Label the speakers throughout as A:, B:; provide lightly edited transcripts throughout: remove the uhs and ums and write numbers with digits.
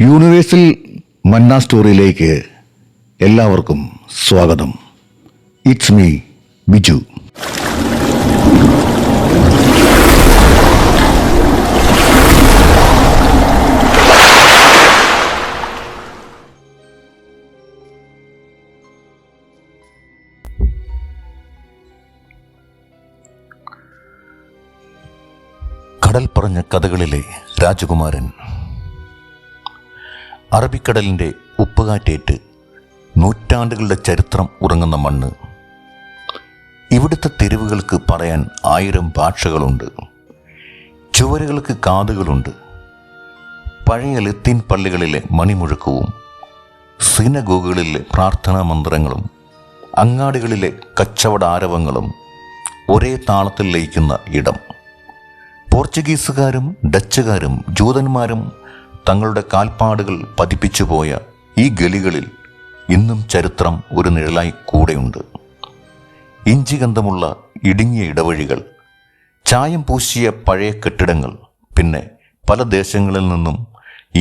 A: Universal മന്ന സ്റ്റോറിയിലേക്ക് എല്ലാവർക്കും സ്വാഗതം. It's me Biju. കടൽ പറഞ്ഞ കഥകളിലെ രാജകുമാരൻ. അറബിക്കടലിൻ്റെ ഉപ്പുകാറ്റേറ്റ് നൂറ്റാണ്ടുകളുടെ ചരിത്രം ഉറങ്ങുന്ന മണ്ണ്. ഇവിടുത്തെ തെരുവുകൾക്ക് പറയാൻ 1000 ഭാഷകളുണ്ട്. ചുവരുകൾക്ക് കാതുകളുണ്ട്. പഴയ ലത്തീൻ പള്ളികളിലെ മണിമുഴക്കവും സിനഗോഗുകളിലെ പ്രാർത്ഥനാ മന്ത്രങ്ങളും അങ്ങാടികളിലെ കച്ചവട ആരവങ്ങളും ഒരേ താളത്തിൽ ലയിക്കുന്ന ഇടം. പോർച്ചുഗീസുകാരും ഡച്ചുകാരും ജൂതന്മാരും തങ്ങളുടെ കാൽപ്പാടുകൾ പതിപ്പിച്ചുപോയ ഈ ഗലികളിൽ ഇന്നും ചരിത്രം ഒരു നിഴലായി കൂടെയുണ്ട്. ഇഞ്ചിഗന്ധമുള്ള ഇടുങ്ങിയ ഇടവഴികൾ, ചായം പൂശിയ പഴയ കെട്ടിടങ്ങൾ, പിന്നെ പല ദേശങ്ങളിൽ നിന്നും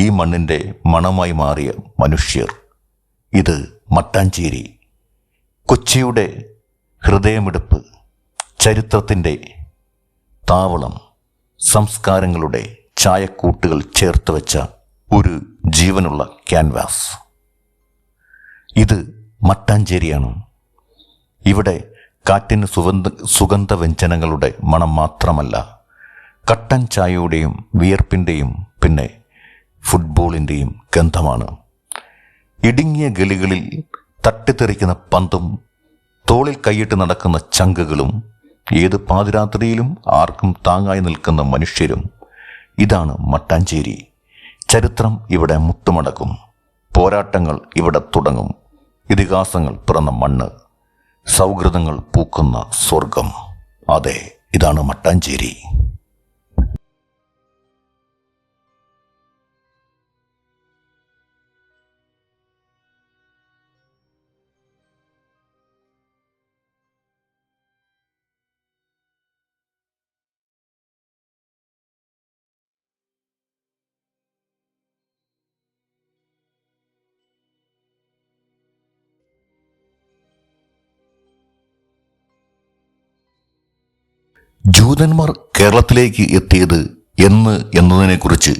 A: ഈ മണ്ണിൻ്റെ മണമായി മാറിയ മനുഷ്യർ. ഇത് മട്ടാഞ്ചേരി, കൊച്ചിയുടെ ഹൃദയമിടിപ്പ്, ചരിത്രത്തിൻ്റെ താവളം, സംസ്കാരങ്ങളുടെ ചായക്കൂട്ടുകൾ ചേർത്ത് വെച്ച ഒരു ജീവനുള്ള ക്യാൻവാസ്. ഇത് മട്ടാഞ്ചേരിയാണ്. ഇവിടെ കാറ്റിന് സുഗന്ധവ്യഞ്ജനങ്ങളുടെ മണം മാത്രമല്ല, കട്ടൻ ചായയുടെയും വിയർപ്പിൻ്റെയും പിന്നെ ഫുട്ബോളിൻ്റെയും ഗന്ധമാണ്. ഇടുങ്ങിയ ഗലികളിൽ തട്ടിത്തെറിക്കുന്ന പന്തും തോളിൽ കൈയിട്ട് നടക്കുന്ന ചങ്കുകളും ഏത് പാതിരാത്രിയിലും ആർക്കും താങ്ങായി നിൽക്കുന്ന മനുഷ്യരും. ഇതാണ് മട്ടാഞ്ചേരി. ചരിത്രം ഇവിടെ മുത്തുമടക്കും. പോരാട്ടങ്ങൾ ഇവിടെ തുടങ്ങും. ഇതിഹാസങ്ങൾ പിറന്ന മണ്ണ്, സൗഹൃദങ്ങൾ പൂക്കുന്ന സ്വർഗം. അതെ, ഇതാണ് മട്ടാഞ്ചേരി. ജൂതന്മാർ കേരളത്തിലേക്ക് എത്തിയത് എന്നതിനെക്കുറിച്ച്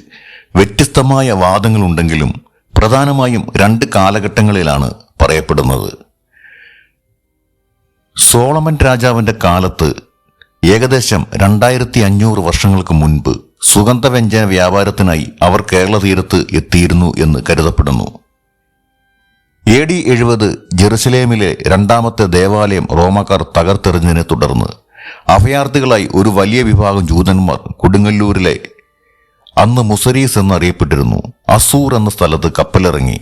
A: വ്യത്യസ്തമായ വാദങ്ങളുണ്ടെങ്കിലും പ്രധാനമായും 2 കാലഘട്ടങ്ങളിലാണ് പറയപ്പെടുന്നത്. സോളമൻ രാജാവിൻ്റെ കാലത്ത് ഏകദേശം 2500 വർഷങ്ങൾക്ക് മുൻപ് സുഗന്ധവ്യഞ്ജന വ്യാപാരത്തിനായി അവർ കേരള തീരത്ത് എത്തിയിരുന്നു എന്ന് കരുതപ്പെടുന്നു. AD 70 ജെറുസലേമിലെ 2ാമത്തെ ദേവാലയം റോമാക്കാർ തകർത്തെറിഞ്ഞതിനെ തുടർന്ന് അഭയാർത്ഥികളായി ഒരു വലിയ വിഭാഗം ജൂതന്മാർ കൊടുങ്ങല്ലൂരിലെ അന്ന് മുസരീസ് എന്നറിയപ്പെട്ടിരുന്നു അസൂർ എന്ന സ്ഥലത്ത് കപ്പലിറങ്ങി.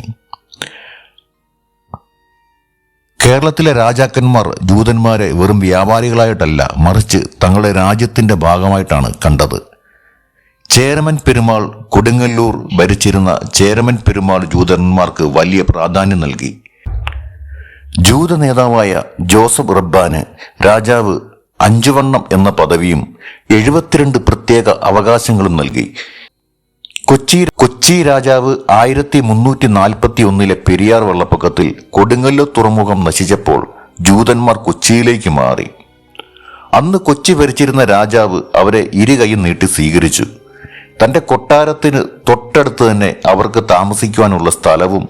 A: കേരളത്തിലെ രാജാക്കന്മാർ ജൂതന്മാരെ വെറും വ്യാപാരികളായിട്ടല്ല, മറിച്ച് തങ്ങളുടെ രാജ്യത്തിന്റെ ഭാഗമായിട്ടാണ് കണ്ടത്. ചേരമൻ പെരുമാൾ കൊടുങ്ങല്ലൂർ ഭരിച്ചിരുന്ന ചേരമൻ പെരുമാൾ ജൂതന്മാർക്ക് വലിയ പ്രാധാന്യം നൽകി. ജൂത നേതാവായ ജോസഫ് റബ്ബാന് രാജാവ് 5 വണ്ണം എന്ന പദവിയും 72 പ്രത്യേക അവകാശങ്ങളും നൽകി. കൊച്ചി രാജാവ് 1341 പെരിയാർ വെള്ളപ്പൊക്കത്തിൽ കൊടുങ്ങല്ലൂർ തുറമുഖം നശിച്ചപ്പോൾ ജൂതന്മാർ കൊച്ചിയിലേക്ക് മാറി. അന്ന് കൊച്ചി ഭരിച്ചിരുന്ന രാജാവ് അവരെ ഇരുകൈയും നീട്ടി സ്വീകരിച്ചു. തന്റെ കൊട്ടാരത്തിന് തൊട്ടടുത്ത് തന്നെ അവർക്ക് താമസിക്കുവാനുള്ള സ്ഥലവും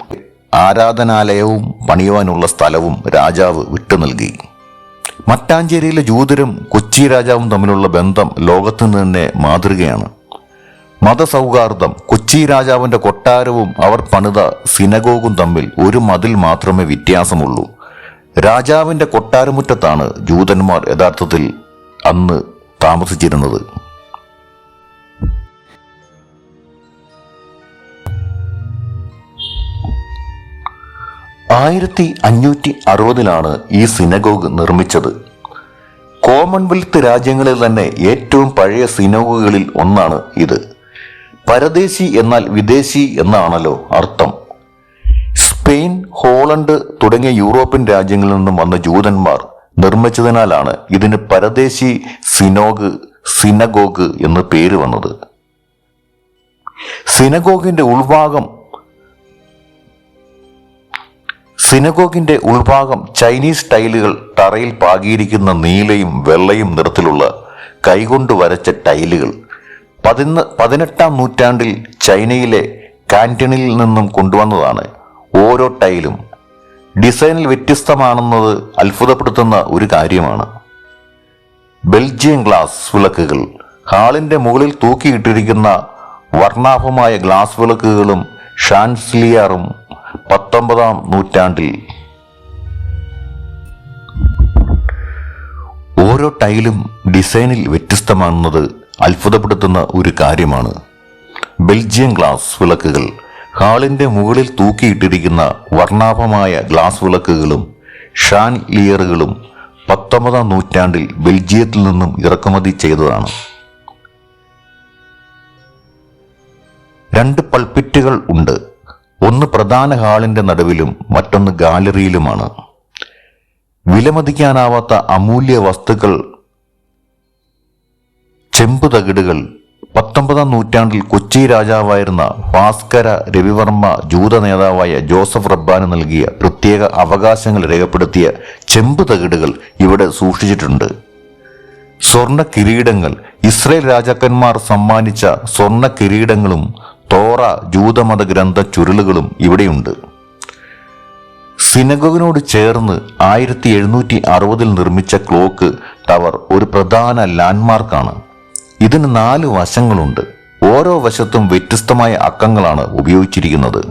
A: ആരാധനാലയവും പണിയുവാനുള്ള സ്ഥലവും രാജാവ് വിട്ടു നൽകി. മട്ടാഞ്ചേരിയിലെ ജൂതരും കൊച്ചി രാജാവും തമ്മിലുള്ള ബന്ധം ലോകത്തിന് തന്നെ മാതൃകയാണ്. മതസൗഹാർദ്ദം. കൊച്ചി രാജാവിന്റെ കൊട്ടാരവും അവർ പണിത സിനഗോഗും തമ്മിൽ ഒരു മതിൽ മാത്രമേ വ്യത്യാസമുള്ളൂ. രാജാവിന്റെ കൊട്ടാരമുറ്റത്താണ് ജൂതന്മാർ യഥാർത്ഥത്തിൽ അന്ന് താമസിച്ചിരുന്നത്. 1560 ഈ സിനഗോഗ് നിർമ്മിച്ചത്. കോമൺവെൽത്ത് രാജ്യങ്ങളിൽ തന്നെ ഏറ്റവും പഴയ സിനഗോഗുകളിൽ ഒന്നാണ് ഇത്. പരദേശി എന്നാൽ വിദേശി എന്നാണല്ലോ അർത്ഥം. സ്പെയിൻ, ഹോളണ്ട് തുടങ്ങിയ യൂറോപ്യൻ രാജ്യങ്ങളിൽ നിന്നും വന്ന ജൂതന്മാർ നിർമ്മിച്ചതിനാലാണ് ഇതിന് പരദേശി സിനഗോഗ് എന്ന് പേര് വന്നത്. സിനഗോഗിന്റെ ഉൾഭാഗം സിനഗോഗിന്റെ ഉൾഭാഗം ചൈനീസ് ടൈലുകൾ തറയിൽ പാകിയിരിക്കുന്ന നീലയും വെള്ളയും നിറത്തിലുള്ള കൈകൊണ്ട് വരച്ച ടൈലുകൾ 18-ാം നൂറ്റാണ്ടിൽ ചൈനയിലെ കാന്റണിൽ നിന്നും കൊണ്ടുവന്നതാണ്. ഓരോ ടൈലും ഡിസൈനിൽ വ്യത്യസ്തമാണെന്നത് അത്ഭുതപ്പെടുത്തുന്ന ഒരു കാര്യമാണ്. ബെൽജിയൻ ഗ്ലാസ് വിളക്കുകൾ. ഹാളിന്റെ മുകളിൽ തൂക്കിയിട്ടിരിക്കുന്ന വർണ്ണാഭമായ ഗ്ലാസ് വിളക്കുകളും ഷാൻസിലിയറും 19-ാം നൂറ്റാണ്ടിൽ. ഓരോ ടൈലും ഡിസൈനിൽ വ്യത്യസ്തമാണെന്നത് അത്ഭുതപ്പെടുത്തുന്ന ഒരു കാര്യമാണ്. ബെൽജിയൻ ഗ്ലാസ് വിളക്കുകൾ. ഹാളിന്റെ മുകളിൽ തൂക്കിയിട്ടിരിക്കുന്ന വർണ്ണാഭമായ ഗ്ലാസ് വിളക്കുകളും ഷാൻലിയറുകളും 19-ാം നൂറ്റാണ്ടിൽ ബെൽജിയത്തിൽ നിന്നും ഇറക്കുമതി ചെയ്തതാണ്. 2 പൾപിറ്റുകൾ ഉണ്ട്. ഒന്ന് പ്രധാന ഹാളിന്റെ നടുവിലും മറ്റൊന്ന് ഗാലറിയിലുമാണ്. വിലമതിക്കാനാവാത്ത അമൂല്യ വസ്തുക്കൾ. ചെമ്പ് തകിടുകൾ. 19-ാം നൂറ്റാണ്ടിൽ കൊച്ചി രാജാവായിരുന്ന ഭാസ്കര രവിവർമ്മ ജൂത നേതാവായ ജോസഫ് റബ്ബാന് നൽകിയ പ്രത്യേക അവകാശങ്ങൾ രേഖപ്പെടുത്തിയ ചെമ്പ് തകിടുകൾ ഇവിടെ സൂക്ഷിച്ചിട്ടുണ്ട്. സ്വർണ്ണ കിരീടങ്ങൾ. ഇസ്രയേൽ രാജാക്കന്മാർ സമ്മാനിച്ച സ്വർണ്ണ കിരീടങ്ങളും തോറ ജൂതമത ഗ്രന്ഥ ചുരുളുകളും ഇവിടെയുണ്ട്. സിനഗോഗിനോട് ചേർന്ന് 1760 നിർമ്മിച്ച ക്ലോക്ക് ടവർ ഒരു പ്രധാന ലാൻഡ്മാർക്കാണ്. ഇതിന് 4 വശങ്ങളുണ്ട്. ഓരോ വശത്തും വ്യത്യസ്തമായ അക്കങ്ങളാണ് ഉപയോഗിച്ചിരിക്കുന്നത്.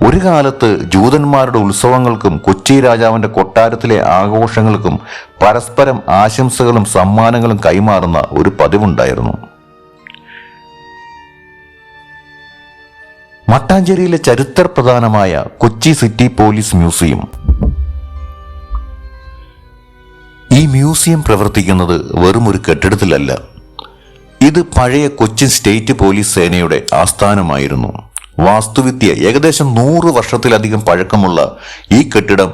A: ഒരു കാലത്ത് ജൂതന്മാരുടെ ഉത്സവങ്ങൾക്കും കൊച്ചി രാജാവിന്റെ കൊട്ടാരത്തിലെ ആഘോഷങ്ങൾക്കും പരസ്പരം ആശംസകളും സമ്മാനങ്ങളും കൈമാറുന്ന ഒരു പതിവുണ്ടായിരുന്നു. മട്ടാഞ്ചേരിയിലെ ചരിത്രപ്രധാനമായ കൊച്ചി സിറ്റി പോലീസ് മ്യൂസിയം. ഈ മ്യൂസിയം പ്രവർത്തിക്കുന്നത് വെറും ഒരു കെട്ടിടത്തിലല്ല. ഇത് പഴയ കൊച്ചിൻ സ്റ്റേറ്റ് പോലീസ് സേനയുടെ ആസ്ഥാനമായിരുന്നു. വാസ്തുവിദ്യ. ഏകദേശം 100 വർഷത്തിലധികം പഴക്കമുള്ള ഈ കെട്ടിടം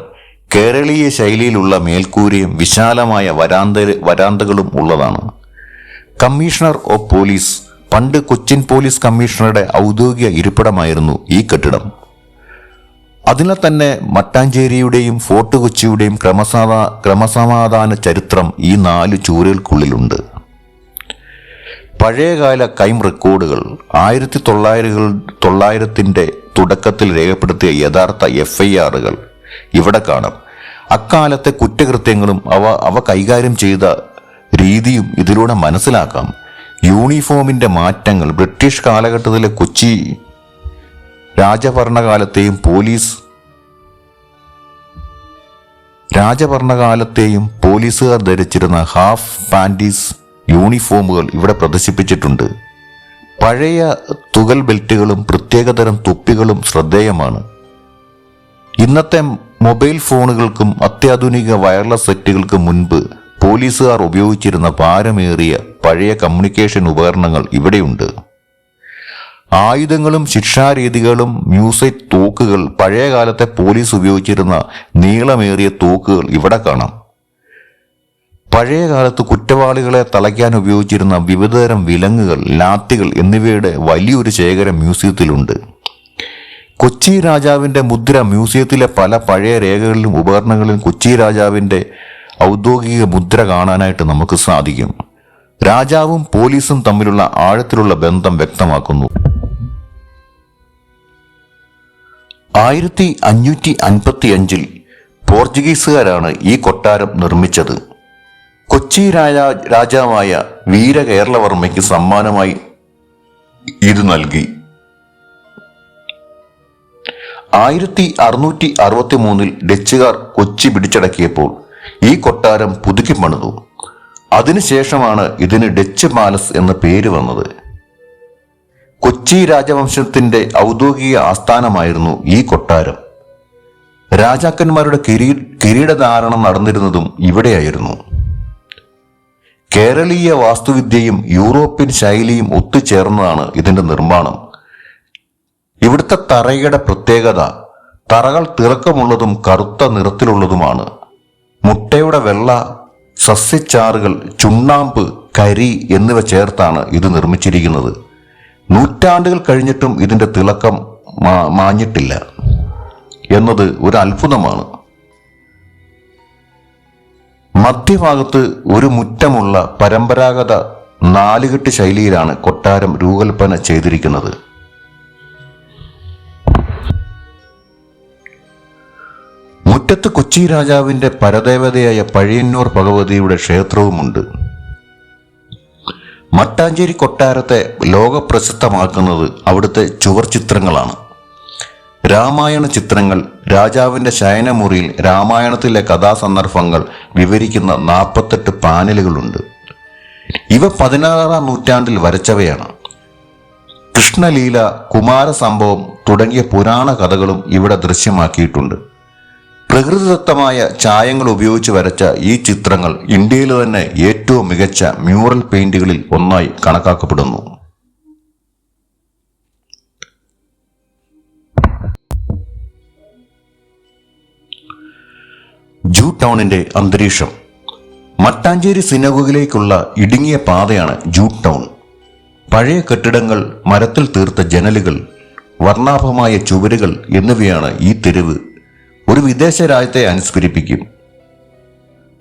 A: കേരളീയ ശൈലിയിലുള്ള മേൽക്കൂരയും വിശാലമായ വരാന്തകളും ഉള്ളതാണ്. Commissioner of police. പണ്ട് കൊച്ചിൻ പോലീസ് കമ്മീഷണറുടെ ഔദ്യോഗിക ഇരിപ്പിടമായിരുന്നു ഈ കെട്ടിടം. അതിനാൽ തന്നെ മട്ടാഞ്ചേരിയുടെയും ഫോർട്ട് കൊച്ചിയുടെയും ക്രമസമാധാന ചരിത്രം ഈ 4 ചുവരുകൾക്കുള്ളിലുണ്ട്. പഴയകാല ക്രൈം റെക്കോർഡുകൾ. 1900-ന്റെ തുടക്കത്തിൽ രേഖപ്പെടുത്തിയ യഥാർത്ഥ FIRകൾ ഇവിടെ കാണാം. അക്കാലത്തെ കുറ്റകൃത്യങ്ങളും അവ കൈകാര്യം ചെയ്ത രീതിയും ഇതിലൂടെ മനസ്സിലാക്കാം. യൂണിഫോമിന്റെ മാറ്റങ്ങൾ. ബ്രിട്ടീഷ് കാലഘട്ടത്തിലെ കൊച്ചി രാജഭരണകാലത്തെയും പോലീസുകാർ ധരിച്ചിരുന്ന ഹാഫ് പാൻറ്റീസ് യൂണിഫോമുകൾ ഇവിടെ പ്രദർശിപ്പിച്ചിട്ടുണ്ട്. പഴയ തുകൽ ബെൽറ്റുകളും പ്രത്യേകതരം തൊപ്പികളും ശ്രദ്ധേയമാണ്. ഇന്നത്തെ മൊബൈൽ ഫോണുകൾക്കും അത്യാധുനിക വയർലെസ് സെറ്റുകൾക്കും മുൻപ് പോലീസുകാർ ഉപയോഗിച്ചിരുന്ന ഭാരമേറിയ പഴയ കമ്മ്യൂണിക്കേഷൻ ഉപകരണങ്ങൾ ഇവിടെയുണ്ട്. ആയുധങ്ങളും ശിക്ഷാരീതികളും. മ്യൂസിക് തോക്കുകൾ. പഴയകാലത്തെ പോലീസ് ഉപയോഗിച്ചിരുന്ന നീളമേറിയ തോക്കുകൾ ഇവിടെ കാണാം. പഴയകാലത്ത് കുറ്റവാളികളെ തളയ്ക്കാൻ ഉപയോഗിച്ചിരുന്ന വിവിധതരം വിലങ്ങുകൾ, ലാത്തികൾ എന്നിവയുടെ വലിയൊരു ശേഖരം മ്യൂസിയത്തിലുണ്ട്. കൊച്ചി രാജാവിന്റെ മുദ്ര. മ്യൂസിയത്തിലെ പല പഴയ രേഖകളിലും ഉപകരണങ്ങളിലും കൊച്ചി രാജാവിന്റെ ഔദ്യോഗിക മുദ്ര കാണാനായിട്ട് നമുക്ക് സാധിക്കും. രാജാവും പോലീസും തമ്മിലുള്ള ആഴത്തിലുള്ള ബന്ധം വ്യക്തമാക്കുന്നു. 1555 പോർച്ചുഗീസുകാരാണ് ഈ കൊട്ടാരം നിർമ്മിച്ചത്. കൊച്ചി രാജാവായ വീരകേരളവർമ്മയ്ക്ക് സമ്മാനമായി ഇത് നൽകി. 1663 ഡച്ചുകാർ കൊച്ചി പിടിച്ചടക്കിയപ്പോൾ ഈ കൊട്ടാരം പുതുക്കി പണിതു. അതിനുശേഷമാണ് ഇതിന് ഡച്ച് പാലസ് എന്ന പേര് വന്നത്. കൊച്ചി രാജവംശത്തിന്റെ ഔദ്യോഗിക ആസ്ഥാനമായിരുന്നു ഈ കൊട്ടാരം. രാജാക്കന്മാരുടെ കിരീടധാരണം നടന്നിരുന്നതും ഇവിടെയായിരുന്നു. കേരളീയ വാസ്തുവിദ്യയും യൂറോപ്യൻ ശൈലിയും ഒത്തുചേർന്നതാണ് ഇതിന്റെ നിർമ്മാണം. ഇവിടുത്തെ തറയുടെ പ്രത്യേകത, തറകൾ തിളക്കമുള്ളതും കറുത്ത നിറത്തിലുള്ളതുമാണ്. മുട്ടയുടെ വെള്ള, സസ്യച്ചാറുകൾ, ചുണ്ണാമ്പ്, കരി എന്നിവ ചേർത്താണ് ഇത് നിർമ്മിച്ചിരിക്കുന്നത്. നൂറ്റാണ്ടുകൾ കഴിഞ്ഞിട്ടും ഇതിന്റെ തിളക്കം മാഞ്ഞിട്ടില്ല. എന്നത് ഒരു അത്ഭുതമാണ്. മധ്യഭാഗത്ത് ഒരു മുറ്റമുള്ള പരമ്പരാഗത നാലുകെട്ട് ശൈലിയിലാണ് കൊട്ടാരം രൂപകൽപ്പന ചെയ്തിരിക്കുന്നത്. മുറ്റത്ത് കൊച്ചി രാജാവിന്റെ പരദേവതയായ പഴയന്നൂർ ഭഗവതിയുടെ ക്ഷേത്രവുമുണ്ട്. മട്ടാഞ്ചേരി കൊട്ടാരത്തെ ലോകപ്രസിദ്ധമാക്കുന്നത് അവിടുത്തെ ചുവർ ചിത്രങ്ങളാണ്. രാമായണ ചിത്രങ്ങൾ, രാജാവിന്റെ ശയനമുറിയിൽ രാമായണത്തിലെ കഥാസന്ദർഭങ്ങൾ വിവരിക്കുന്ന 48 പാനലുകളുണ്ട്. ഇവ 16-ാം നൂറ്റാണ്ടിൽ വരച്ചവയാണ്. കൃഷ്ണലീല, കുമാരസംഭവം തുടങ്ങിയ പുരാണ കഥകളും ഇവിടെ ദൃശ്യമാക്കിയിട്ടുണ്ട്. പ്രകൃതിദത്തമായ ചായങ്ങൾ ഉപയോഗിച്ച് വരച്ച ഈ ചിത്രങ്ങൾ ഇന്ത്യയിലെ തന്നെ ഏറ്റവും മികച്ച മ്യൂറൽ പെയിന്റുകളിൽ ഒന്നായി കണക്കാക്കപ്പെടുന്നു. ജൂ ടൗണിന്റെ അന്തരീക്ഷം. മട്ടാഞ്ചേരി സിനഗോഗിലേക്കുള്ള ഇടുങ്ങിയ പാതയാണ് ജൂ ടൗൺ. പഴയ കെട്ടിടങ്ങൾ, മരത്തിൽ തീർത്ത ജനലുകൾ, വർണ്ണാഭമായ ചുവരുകൾ എന്നിവയാണ് ഈ തെരുവ് ഒരു വിദേശ രാജ്യത്തെ അനുസ്മരിപ്പിക്കും.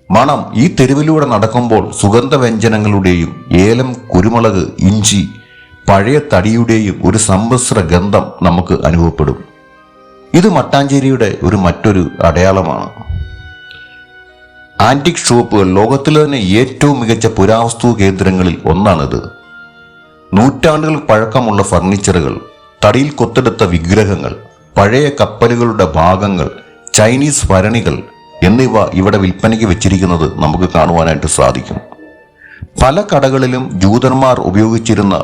A: മണം. ഈ തെരുവിലൂടെ നടക്കുമ്പോൾ സുഗന്ധവ്യഞ്ജനങ്ങളുടെയും ഏലം, കുരുമുളക്, ഇഞ്ചി, പഴയ തടിയുടെയും ഒരു സമ്മിശ്ര ഗന്ധം നമുക്ക് അനുഭവപ്പെടും. ഇത് മട്ടാഞ്ചേരിയുടെ മറ്റൊരു അടയാളമാണ്. ആന്റിക് ഷോപ്പുകൾ. ലോകത്തിലെ തന്നെ ഏറ്റവും മികച്ച പുരാവസ്തു കേന്ദ്രങ്ങളിൽ ഒന്നാണിത്. നൂറ്റാണ്ടുകൾ പഴക്കമുള്ള ഫർണിച്ചറുകൾ, തടിയിൽ കൊത്തെടുത്ത വിഗ്രഹങ്ങൾ, പഴയ കപ്പലുകളുടെ ഭാഗങ്ങൾ, ചൈനീസ് ഭരണികൾ എന്നിവ ഇവിടെ വിൽപ്പനയ്ക്ക് വെച്ചിരിക്കുന്നത് നമുക്ക് കാണുവാനായിട്ട് സാധിക്കും. പല കടകളിലും ജൂതന്മാർ ഉപയോഗിച്ചിരുന്ന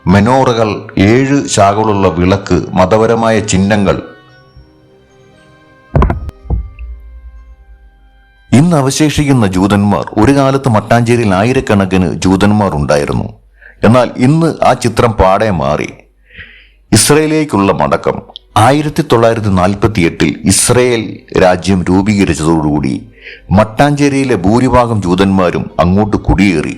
A: മെനോറകൾ, 7 ശാഖകളുള്ള വിളക്ക്, മതപരമായ ചിഹ്നങ്ങൾ. ഇന്ന് അവശേഷിക്കുന്ന ജൂതന്മാർ. ഒരു കാലത്ത് മട്ടാഞ്ചേരിയിൽ ആയിരക്കണക്കിന് ജൂതന്മാർ ഉണ്ടായിരുന്നു. എന്നാൽ ഇന്ന് ആ ചിത്രം പാടെ മാറി. ഇസ്രയേലിലേക്കുള്ള മടക്കം. 1948 ഇസ്രയേൽ രാജ്യം രൂപീകരിച്ചതോടുകൂടി മട്ടാഞ്ചേരിയിലെ ഭൂരിഭാഗം ജൂതന്മാരും അങ്ങോട്ട് കുടിയേറി.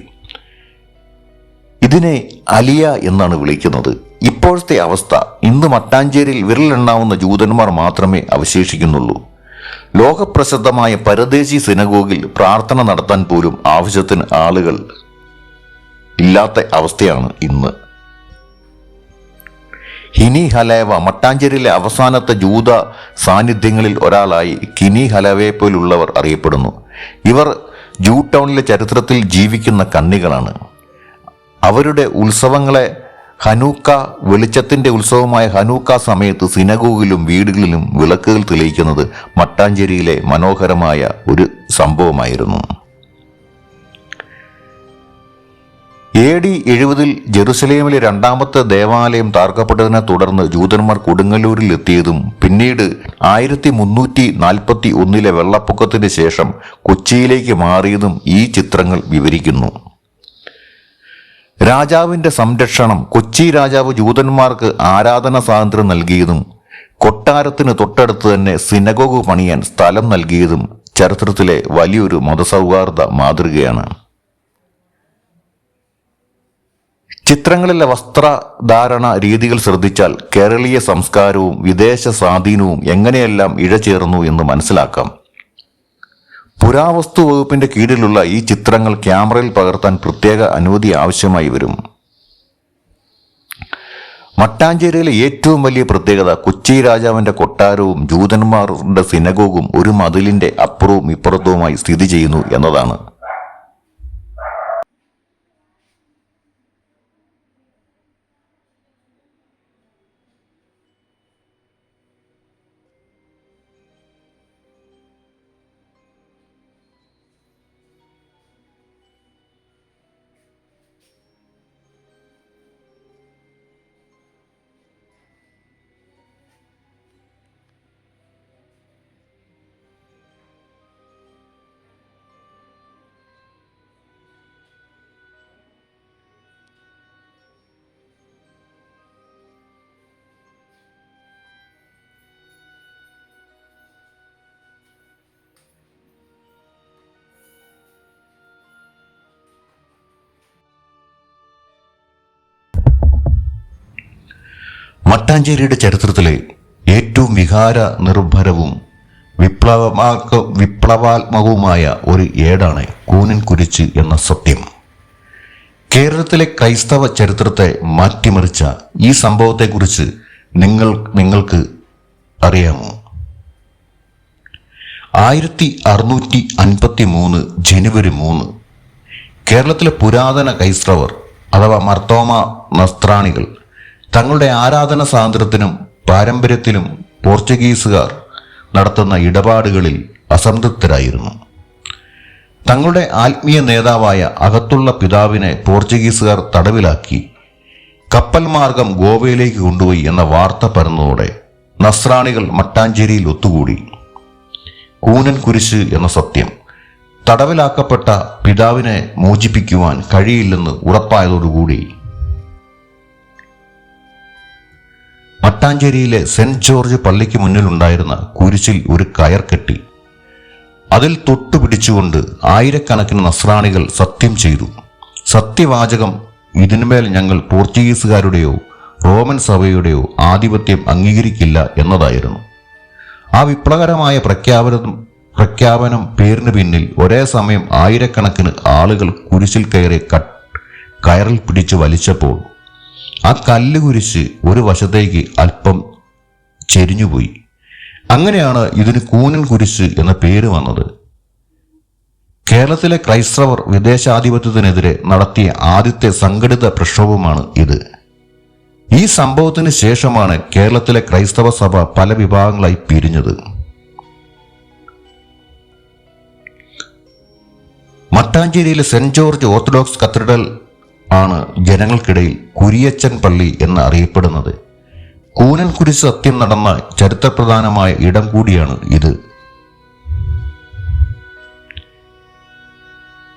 A: ഇതിനെ അലിയ എന്നാണ് വിളിക്കുന്നത്. ഇപ്പോഴത്തെ അവസ്ഥ, ഇന്ന് മട്ടാഞ്ചേരിയിൽ വിരലെണ്ണാവുന്ന ജൂതന്മാർ മാത്രമേ അവശേഷിക്കുന്നുള്ളൂ. ലോകപ്രസിദ്ധമായ പരദേശി സിനഗോഗിൽ പ്രാർത്ഥന നടത്താൻ പോലും ആവശ്യത്തിന് ആളുകൾ ഇല്ലാത്ത അവസ്ഥയാണ് ഇന്ന്. ഹിനി ഹലേവ. മട്ടാഞ്ചേരിയിലെ അവസാനത്തെ ജൂത സാന്നിധ്യങ്ങളിൽ ഒരാളായി കിനി ഹലേവയെ പോലുള്ളവർ അറിയപ്പെടുന്നു. ഇവർ ജൂ ടൗണിലെ ചരിത്രത്തിൽ ജീവിക്കുന്ന കണ്ണികളാണ്. അവരുടെ ഉത്സവങ്ങളെ ഹനൂക്ക, വെളിച്ചത്തിന്റെ ഉത്സവമായ ഹനൂക്ക സമയത്ത് സിനഗോഗിലും വീടുകളിലും വിളക്കുകൾ തെളിയിക്കുന്നത് മട്ടാഞ്ചേരിയിലെ മനോഹരമായ ഒരു സംഭവമായിരുന്നു. AD 70 ജെറുസലേമിലെ രണ്ടാമത്തെ ദേവാലയം തകർക്കപ്പെട്ടതിനെ തുടർന്ന് ജൂതന്മാർ കൊടുങ്ങല്ലൂരിൽ എത്തിയതും പിന്നീട് 1341 വെള്ളപ്പൊക്കത്തിന് ശേഷം കൊച്ചിയിലേക്ക് മാറിയതും ഈ ചിത്രങ്ങൾ വിവരിക്കുന്നു. രാജാവിന്റെ സംരക്ഷണം. കൊച്ചി രാജാവ് ജൂതന്മാർക്ക് ആരാധന സ്വാതന്ത്ര്യം നൽകിയതും കൊട്ടാരത്തിന് തൊട്ടടുത്ത് തന്നെ സിനഗോഗ് പണിയാൻ സ്ഥലം നൽകിയതും ചരിത്രത്തിലെ വലിയൊരു മതസൗഹാർദ്ദ മാതൃകയാണ്. ചിത്രങ്ങളിലെ വസ്ത്രധാരണ രീതികൾ ശ്രദ്ധിച്ചാൽ കേരളീയ സംസ്കാരവും വിദേശ സ്വാധീനവും എങ്ങനെയെല്ലാം ഇഴചേർന്നു എന്ന് മനസ്സിലാക്കാം. പുരാവസ്തു വകുപ്പിന്റെ കീഴിലുള്ള ഈ ചിത്രങ്ങൾ ക്യാമറയിൽ പകർത്താൻ പ്രത്യേക അനുമതി ആവശ്യമായി വരും. മട്ടാഞ്ചേരിയിലെ ഏറ്റവും വലിയ പ്രത്യേകത കൊച്ചി രാജാവിന്റെ കൊട്ടാരവും ജൂതന്മാരുടെ സിനഗോഗും ഒരു മതിലിന്റെ അപ്പുറവും ഇപ്പുറത്തുമായി സ്ഥിതി ചെയ്യുന്നു എന്നതാണ്. മട്ടാഞ്ചേരിയുടെ ചരിത്രത്തിലെ ഏറ്റവും വികാര നിർഭരവും വിപ്ലവാത്മകവുമായ ഒരു ഏടാണ് കൂനൻ കുരിശ് എന്ന സത്യം. കേരളത്തിലെ ക്രൈസ്തവ ചരിത്രത്തെ മാറ്റിമറിച്ച ഈ സംഭവത്തെക്കുറിച്ച് നിങ്ങൾക്ക് അറിയാമോ? 1653 ജനുവരി 3 കേരളത്തിലെ പുരാതന ക്രൈസ്തവർ അഥവാ മർത്തോമ നസ്രാണികൾ തങ്ങളുടെ ആരാധന സ്വാതന്ത്ര്യത്തിനും പാരമ്പര്യത്തിലും പോർച്ചുഗീസുകാർ നടത്തുന്ന ഇടപാടുകളിൽ അസംതൃപ്തരായിരുന്നു. തങ്ങളുടെ ആത്മീയ നേതാവായ അകത്തുള്ള പിതാവിനെ പോർച്ചുഗീസുകാർ തടവിലാക്കി കപ്പൽ മാർഗം ഗോവയിലേക്ക് കൊണ്ടുപോയി എന്ന വാർത്ത പരന്നതോടെ നസ്രാണികൾ മട്ടാഞ്ചേരിയിൽ ഒത്തുകൂടി. കൂനൻ കുരിശ് എന്ന സത്യം തടവിലാക്കപ്പെട്ട പിതാവിനെ മോചിപ്പിക്കുവാൻ കഴിയില്ലെന്ന് ഉറപ്പായതോടുകൂടി മട്ടാഞ്ചേരിയിലെ സെന്റ് ജോർജ് പള്ളിക്ക് മുന്നിലുണ്ടായിരുന്ന കുരിശിൽ ഒരു കയർ കെട്ടി അതിൽ തൊട്ടുപിടിച്ചുകൊണ്ട് ആയിരക്കണക്കിന് നസ്രാണികൾ സത്യം ചെയ്തു. സത്യവാചകം, ഇതിന്മേൽ ഞങ്ങൾ പോർച്ചുഗീസുകാരുടെയോ റോമൻ സഭയുടെയോ ആധിപത്യം അംഗീകരിക്കില്ല എന്നതായിരുന്നു. ആ വിപ്ലവകരമായ പ്രഖ്യാപനം പേരിന് പിന്നിൽ ഒരേ സമയം ആയിരക്കണക്കിന് ആളുകൾ കുരിശിൽ കയറിൽ പിടിച്ച് വലിച്ചപ്പോൾ ആ കല്ലുകുരിശ് ഒരു വശത്തേക്ക് അല്പം ചെരിഞ്ഞുപോയി. അങ്ങനെയാണ് ഇതിന് കൂനൻ കുരിശ് എന്ന പേര് വന്നത്. കേരളത്തിലെ ക്രൈസ്തവർ വിദേശാധിപത്യത്തിനെതിരെ നടത്തിയ ആദ്യത്തെ സംഘടിത പ്രക്ഷോഭമാണ് ഇത്. ഈ സംഭവത്തിന് ശേഷമാണ് കേരളത്തിലെ ക്രൈസ്തവ സഭ പല വിഭാഗങ്ങളായി പിരിഞ്ഞത്. മട്ടാഞ്ചേരിയിലെ സെന്റ് ജോർജ് ഓർത്തഡോക്സ് കത്തീഡ്രൽ ആണ് ജനങ്ങൾക്കിടയിൽ കുരിയച്ചൻ പള്ളി എന്ന് അറിയപ്പെടുന്നത്. കൂനൻ കുരിശ് സത്യം നടന്ന ചരിത്രപ്രധാനമായ ഇടം കൂടിയാണ് ഇത്.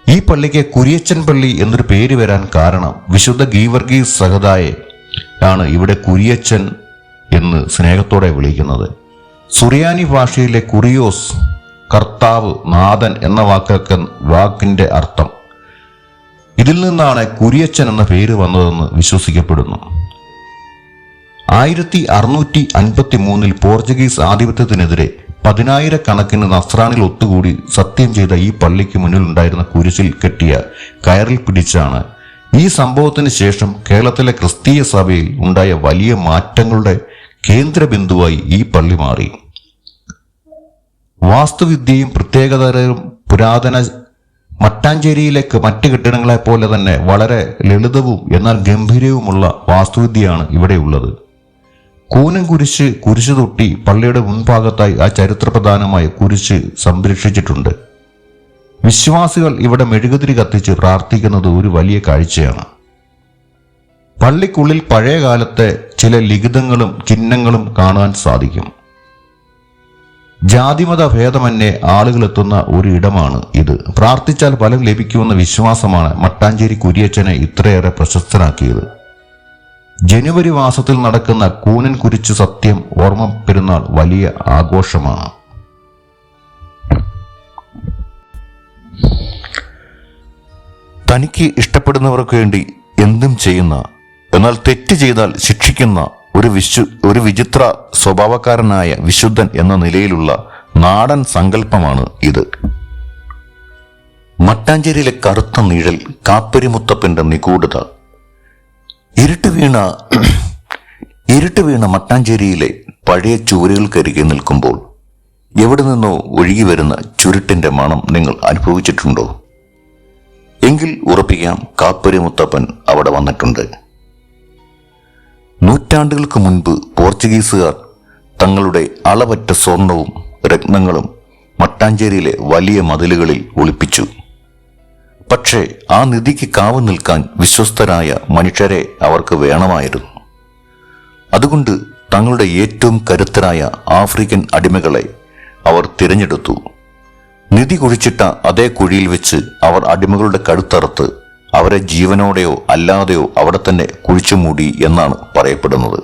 A: ഈ പള്ളിക്ക് കുരിയച്ചൻ പള്ളി എന്നൊരു പേര് വരാൻ കാരണം വിശുദ്ധ ഗീവർഗീസ് സഹദായെ ആണ് ഇവിടെ കുരിയച്ചൻ എന്ന് സ്നേഹത്തോടെ വിളിക്കുന്നത്. സുറിയാനി ഭാഷയിലെ കുറിയോസ്, കർത്താവ്, നാഥൻ എന്ന വാക്കിന്റെ അർത്ഥം. ഇതിൽ നിന്നാണ് കുരിയച്ചൻ എന്ന പേര് വന്നതെന്ന് വിശ്വസിക്കപ്പെടുന്നു. 1653 പോർച്ചുഗീസ് ആധിപത്യത്തിനെതിരെ 10,000 നസ്രാണികൾ ഒത്തുകൂടി സത്യം ചെയ്ത ഈ പള്ളിക്ക് മുന്നിലുണ്ടായിരുന്ന കുരിശിൽ കെട്ടിയ കയറിൽ പിടിച്ചാണ് ഈ സംഭവത്തിന് ശേഷം കേരളത്തിലെ ക്രിസ്തീയ സഭയിൽ ഉണ്ടായ വലിയ മാറ്റങ്ങളുടെ കേന്ദ്രബിന്ദുവായി ഈ പള്ളി മാറി. വാസ്തുവിദ്യയും പ്രത്യേകതരം പുരാതന മട്ടാഞ്ചേരിയിലെ മറ്റ് കെട്ടിടങ്ങളെ പോലെ തന്നെ വളരെ ലളിതവും എന്നാൽ ഗംഭീരവുമുള്ള വാസ്തുവിദ്യയാണ് ഇവിടെയുള്ളത്. കൂനൻ കുരിശ് തൊട്ടി പള്ളിയുടെ മുൻഭാഗത്തായി ആ ചരിത്രപ്രധാനമായ കുരിശ് സംരക്ഷിച്ചിട്ടുണ്ട്. വിശ്വാസികൾ ഇവിടെ മെഴുകുതിരി കത്തിച്ച് പ്രാർത്ഥിക്കുന്നത് ഒരു വലിയ കാഴ്ചയാണ്. പള്ളിക്കുള്ളിൽ പഴയ കാലത്തെ ചില ലിഖിതങ്ങളും ചിഹ്നങ്ങളും കാണാൻ സാധിക്കും. ജാതിമത ഭേദമന്യേ ആളുകൾ എത്തുന്ന ഒരു ഇടമാണ് ഇത്. പ്രാർത്ഥിച്ചാൽ ഫലം ലഭിക്കുമെന്ന വിശ്വാസമാണ് മട്ടാഞ്ചേരി കുരിയച്ചനെ ഇത്രയേറെ പ്രശസ്തനാക്കിയത്. ജനുവരി മാസത്തിൽ നടക്കുന്ന കൂനൻ കുരിശ് സത്യം ഓർമ്മ പെരുന്നാൾ വലിയ ആഘോഷമാണ്. തനിക്ക് ഇഷ്ടപ്പെടുന്നവർക്ക് വേണ്ടി എന്തും ചെയ്യുന്ന, എന്നാൽ തെറ്റ് ചെയ്താൽ ശിക്ഷിക്കുന്ന ഒരു വിചിത്ര സ്വഭാവക്കാരനായ വിശുദ്ധൻ എന്ന നിലയിലുള്ള നാടൻ സങ്കല്പമാണ് ഇത്. മട്ടാഞ്ചേരിയിലെ കറുത്ത നിഴൽ, കാപ്പരിമുത്തപ്പന്റെ നിഗൂഢത. ഇരുട്ട് വീണ മട്ടാഞ്ചേരിയിലെ പഴയ ചുവരുകൾക്കരികെ നിൽക്കുമ്പോൾ എവിടെ നിന്നോ ഒഴുകി വരുന്ന ചുരുട്ടിന്റെ മണം നിങ്ങൾ അനുഭവിച്ചിട്ടുണ്ടോ? എങ്കിൽ ഉറപ്പിക്കാം, കാപ്പരിമുത്തപ്പൻ അവിടെ വന്നിട്ടുണ്ട്. നൂറ്റാണ്ടുകൾക്ക് മുൻപ് പോർച്ചുഗീസുകാർ തങ്ങളുടെ അളവറ്റ സ്വർണവും രത്നങ്ങളും മട്ടാഞ്ചേരിയിലെ വലിയ മതിലുകളിൽ ഒളിപ്പിച്ചു. പക്ഷേ ആ നിധിക്ക് കാവു നിൽക്കാൻ വിശ്വസ്തരായ മനുഷ്യരെ അവർക്ക് വേണമായിരുന്നു. അതുകൊണ്ട് തങ്ങളുടെ ഏറ്റവും കരുത്തരായ ആഫ്രിക്കൻ അടിമകളെ അവർ തിരഞ്ഞെടുത്തു. നിധി കുഴിച്ചിട്ട അതേ കുഴിയിൽ വെച്ച് അവർ അടിമകളുടെ കഴുത്തറുത്ത് അവരെ ജീവനോടെയോ അല്ലാതെയോ അവിടെ തന്നെ കുഴിച്ചുമൂടി എന്നാണ് പറയപ്പെടുന്നത്.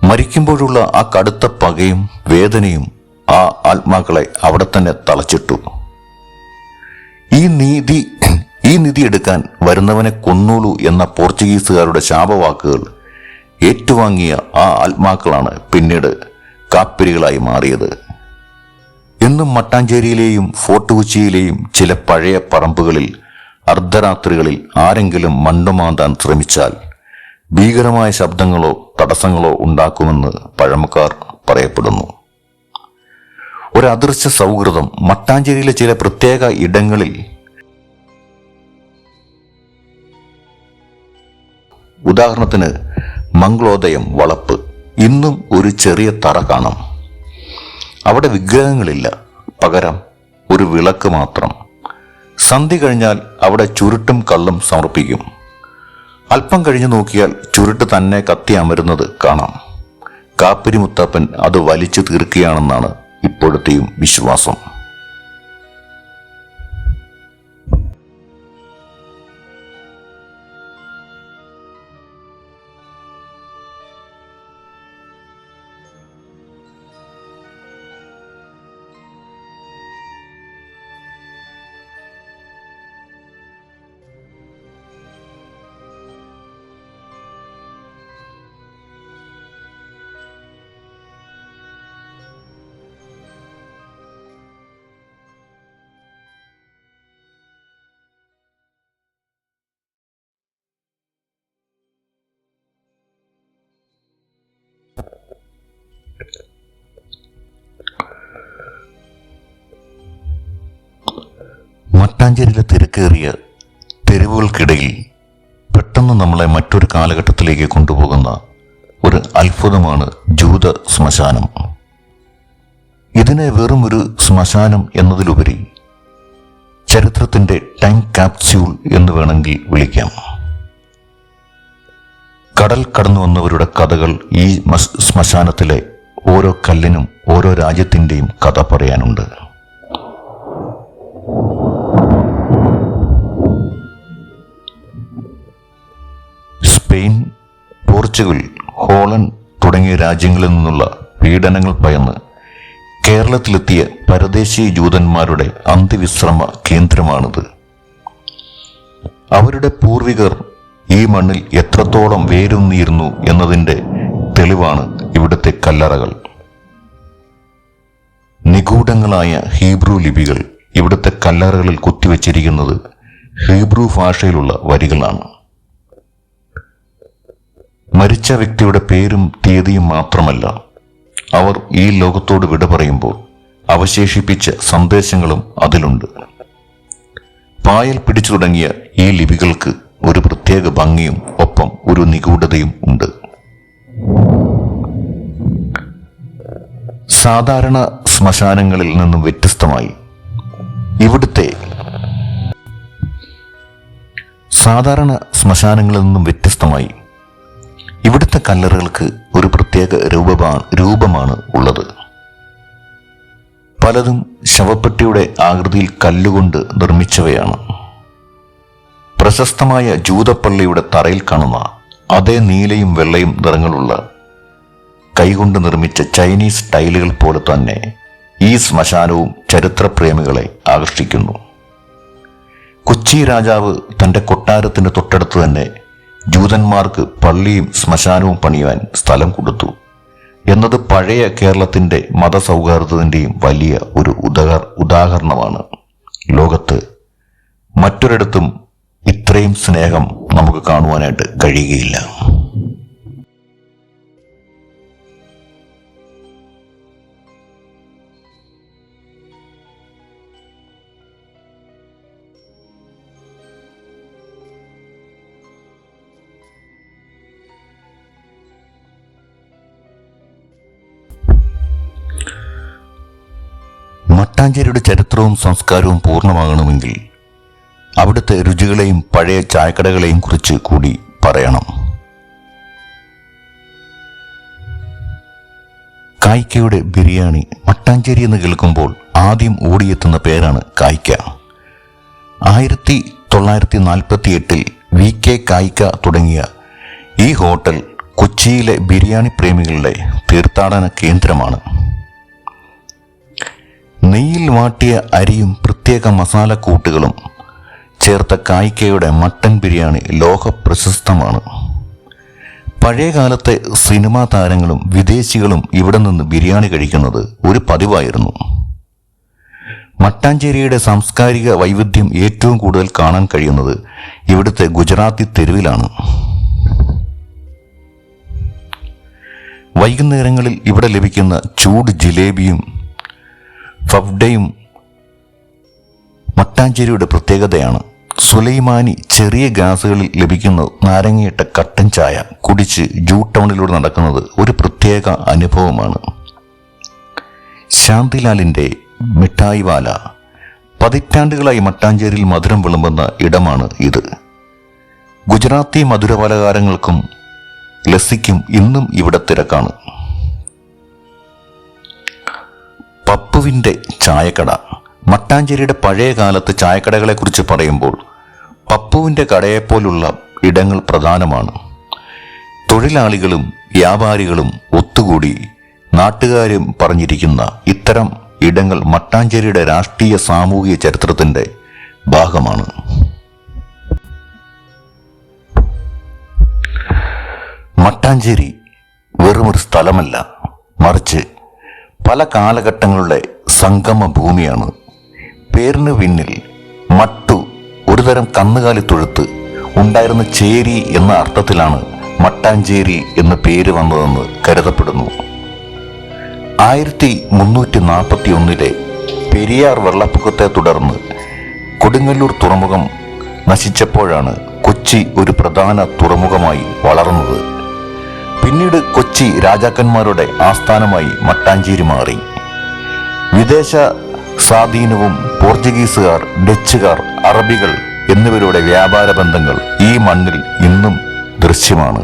A: മരിക്കുമ്പോഴുള്ള ആ കടുത്ത പകയും വേദനയും ആ ആത്മാക്കളെ അവിടെ തന്നെ തളച്ചിട്ടു. ഈ നിധി എടുക്കാൻ വരുന്നവനെ കൊന്നോളൂ എന്ന പോർച്ചുഗീസുകാരുടെ ശാപവാക്കുകൾ ഏറ്റുവാങ്ങിയ ആ ആത്മാക്കളാണ് പിന്നീട് കാപ്പിരികളായി മാറിയത്. ഇന്നും മട്ടാഞ്ചേരിയിലെയും ഫോർട്ട് കൊച്ചിയിലെയും ചില പഴയ പറമ്പുകളിൽ അർദ്ധരാത്രികളിൽ ആരെങ്കിലും മണ്ടുമാന്താൻ ശ്രമിച്ചാൽ ഭീകരമായ ശബ്ദങ്ങളോ തടസ്സങ്ങളോ ഉണ്ടാക്കുമെന്ന് പഴമക്കാർ പറയപ്പെടുന്നു. ഒരു അദൃശ്യ സൗഹൃദം മട്ടാഞ്ചേരിയിലെ ചില പ്രത്യേക ഇടങ്ങളിൽ, ഉദാഹരണത്തിന് മംഗളോദയം വളപ്പ്, ഇന്നും ഒരു ചെറിയ തറ കാണാം. അവിടെ വിഗ്രഹങ്ങളില്ല, പകരം ഒരു വിളക്ക് മാത്രം. സന്ധ്യ കഴിഞ്ഞാൽ അവിടെ ചുരുട്ടും കള്ളും സമർപ്പിക്കും. അല്പം കഴിഞ്ഞു നോക്കിയാൽ ചുരുട്ട് തന്നെ കത്തി അമരുന്നത് കാണാം. കാപ്പിരി മുത്തപ്പൻ അത് വലിച്ചു തീർക്കുകയാണെന്നാണ് ഇപ്പോഴത്തെയും വിശ്വാസം. മട്ടാഞ്ചേരിയിലെ തിരക്കേറിയ തെരുവുകൾക്കിടയിൽ പെട്ടെന്ന് നമ്മളെ മറ്റൊരു കാലഘട്ടത്തിലേക്ക് കൊണ്ടുപോകുന്ന ഒരു അത്ഭുതമാണ് ജൂത ശ്മശാനം. ഇതിനെ വെറും ഒരു ശ്മശാനം എന്നതിലുപരി ചരിത്രത്തിന്റെ ടൈം ക്യാപ്സ്യൂൾ എന്ന് വേണമെങ്കിൽ വിളിക്കാം. കടൽ കടന്നു വന്നവരുടെ കഥകൾ ഈ ശ്മശാനത്തിലെ ഓരോ കല്ലിനും ഓരോ രാജ്യത്തിന്റെയും കഥ പറയാനുണ്ട്. സ്പെയിൻ, പോർച്ചുഗൽ, ഹോളണ്ട് തുടങ്ങിയ രാജ്യങ്ങളിൽ നിന്നുള്ള പീഡനങ്ങൾ ഭയന്ന് കേരളത്തിലെത്തിയ പരദേശി ജൂതന്മാരുടെ അന്ത്യവിശ്രമ കേന്ദ്രമാണിത്. അവരുടെ പൂർവികർ ഈ മണ്ണിൽ എത്രത്തോളം വേരൂന്നിയിരുന്നു എന്നതിന്റെ തെളിവാണ് ഇവിടുത്തെ കല്ലറകൾ. നിഗൂഢങ്ങളായ ഹീബ്രു ലിപികൾ ഇവിടുത്തെ കല്ലറകളിൽ കുത്തിവെച്ചിരിക്കുന്നത് ഹീബ്രു ഭാഷയിലുള്ള വരികളാണ്. മരിച്ച വ്യക്തിയുടെ പേരും തീയതിയും മാത്രമല്ല, അവർ ഈ ലോകത്തോട് വിട പറയുമ്പോൾ അവശേഷിപ്പിച്ച സന്ദേശങ്ങളും അതിലുണ്ട്. പായൽ പിടിച്ചു തുടങ്ങിയ ഈ ലിപികൾക്ക് ഒരു പ്രത്യേക ഭംഗിയും ഒപ്പം ഒരു നിഗൂഢതയും ഉണ്ട്. സാധാരണ ശ്മശാനങ്ങളിൽ നിന്നും വ്യത്യസ്തമായി ഇവിടുത്തെ കല്ലറകൾക്ക് ഒരു പ്രത്യേക രൂപമാണ് ഉള്ളത്. പലതും ശവപ്പെട്ടിയുടെ ആകൃതിയിൽ കല്ലുകൊണ്ട് നിർമ്മിച്ചവയാണ്. പ്രശസ്തമായ ജൂതപ്പള്ളിയുടെ തറയിൽ കാണുന്ന അതേ നീലയും വെള്ളയും നിറങ്ങളുള്ള കൈകൊണ്ട് നിർമ്മിച്ച ചൈനീസ് ടൈലുകൾ പോലെ തന്നെ ഈ ശ്മശാനവും ചരിത്രപ്രേമികളെ ആകർഷിക്കുന്നു. കൊച്ചി രാജാവ് തന്റെ കൊട്ടാരത്തിന്റെ തൊട്ടടുത്ത് തന്നെ ജൂതന്മാർക്ക് പള്ളിയും ശ്മശാനവും പണിയുവാൻ സ്ഥലം കൊടുത്തു എന്നത് പഴയ കേരളത്തിന്റെ മതസൗഹാർദ്ദത്തിന്റെയും വലിയ ഒരു ഉദാഹരണമാണ്. ലോകത്ത് മറ്റൊരിടത്തും ഇത്രയും സ്നേഹം നമുക്ക് കാണുവാനായിട്ട് കഴിയുകയില്ല. മട്ടാഞ്ചേരിയുടെ ചരിത്രവും സംസ്കാരവും പൂർണ്ണമാകണമെങ്കിൽ അവിടുത്തെ രുചികളെയും പഴയ ചായക്കടകളെയും കുറിച്ച് കൂടി പറയണം. കായ്ക്കയുടെ ബിരിയാണി മട്ടാഞ്ചേരി എന്ന് കേൾക്കുമ്പോൾ ആദ്യം ഓടിയെത്തുന്ന പേരാണ് കായ്ക്ക. 1948 VK കായ്ക്ക തുടങ്ങിയ ഈ ഹോട്ടൽ കൊച്ചിയിലെ ബിരിയാണി പ്രേമികളുടെ തീർത്ഥാടന കേന്ദ്രമാണ്. നെയ്യിൽ വാട്ടിയ അരിയും പ്രത്യേക മസാലക്കൂട്ടുകളും ചേർത്ത കായ്ക്കയുടെ മട്ടൻ ബിരിയാണി ലോക പ്രശസ്തമാണ്. പഴയ കാലത്തെ സിനിമാ താരങ്ങളും വിദേശികളും ഇവിടെ നിന്ന് ബിരിയാണി കഴിക്കുന്നത് ഒരു പതിവായിരുന്നു. മട്ടാഞ്ചേരിയുടെ സാംസ്കാരിക വൈവിധ്യം ഏറ്റവും കൂടുതൽ കാണാൻ കഴിയുന്നത് ഇവിടുത്തെ ഗുജറാത്തി തെരുവിലാണ്. വൈകുന്നേരങ്ങളിൽ ഇവിടെ ലഭിക്കുന്ന ചൂട് ജിലേബിയും ഫഫ്ഡയും മട്ടാഞ്ചേരിയുടെ പ്രത്യേകതയാണ്. സുലൈമാനി ചെറിയ ഗ്ലാസുകളിൽ ലഭിക്കുന്ന നാരങ്ങയിട്ട കട്ടൻ ചായ കുടിച്ച് ജൂ ടൗണിലൂടെ നടക്കുന്നത് ഒരു പ്രത്യേക അനുഭവമാണ്. ശാന്തിലാലിൻ്റെ മിഠായിവാല പതിറ്റാണ്ടുകളായി മട്ടാഞ്ചേരിയിൽ മധുരം വിളമ്പുന്ന ഇടമാണ് ഇത്. ഗുജറാത്തി മധുരപലഹാരങ്ങൾക്കും ലസ്സിക്കും ഇന്നും ഇവിടെ തിരക്കാണ്. പപ്പുവിൻ്റെ ചായക്കട. മട്ടാഞ്ചേരിയുടെ പഴയ കാലത്ത് ചായക്കടകളെ കുറിച്ച് പറയുമ്പോൾ പപ്പുവിൻ്റെ കടയെപ്പോലുള്ള ഇടങ്ങൾ പ്രധാനമാണ്. തൊഴിലാളികളും വ്യാപാരികളും ഒത്തുകൂടി നാട്ടുകാരും പറഞ്ഞിരിക്കുന്ന ഇത്തരം ഇടങ്ങൾ മട്ടാഞ്ചേരിയുടെ രാഷ്ട്രീയ സാമൂഹിക ചരിത്രത്തിൻ്റെ ഭാഗമാണ്. മട്ടാഞ്ചേരി വെറുമൊരു സ്ഥലമല്ല, മറിച്ച് പല കാലഘട്ടങ്ങളുടെ സംഗമ ഭൂമിയാണ്. പേരിന് പിന്നിൽ മട്ടു, ഒരുതരം കന്നുകാലി തൊഴുത്ത് ഉണ്ടായിരുന്ന ചേരി എന്ന അർത്ഥത്തിലാണ് മട്ടാഞ്ചേരി എന്ന പേര് വന്നതെന്ന് കരുതപ്പെടുന്നു. 1341 പെരിയാർ വെള്ളപ്പൊക്കത്തെ തുടർന്ന് കൊടുങ്ങല്ലൂർ തുറമുഖം നശിച്ചപ്പോഴാണ് കൊച്ചി ഒരു പ്രധാന തുറമുഖമായി വളർന്നത്. പിന്നീട് കൊച്ചി രാജാക്കന്മാരുടെ ആസ്ഥാനമായി മട്ടാഞ്ചേരി മാറി. വിദേശ സ്വാധീനവും പോർച്ചുഗീസുകാർ, ഡച്ചുകാർ, അറബികൾ എന്നിവരുടെ വ്യാപാര ബന്ധങ്ങൾ ഈ മണ്ണിൽ ഇന്നും ദൃശ്യമാണ്.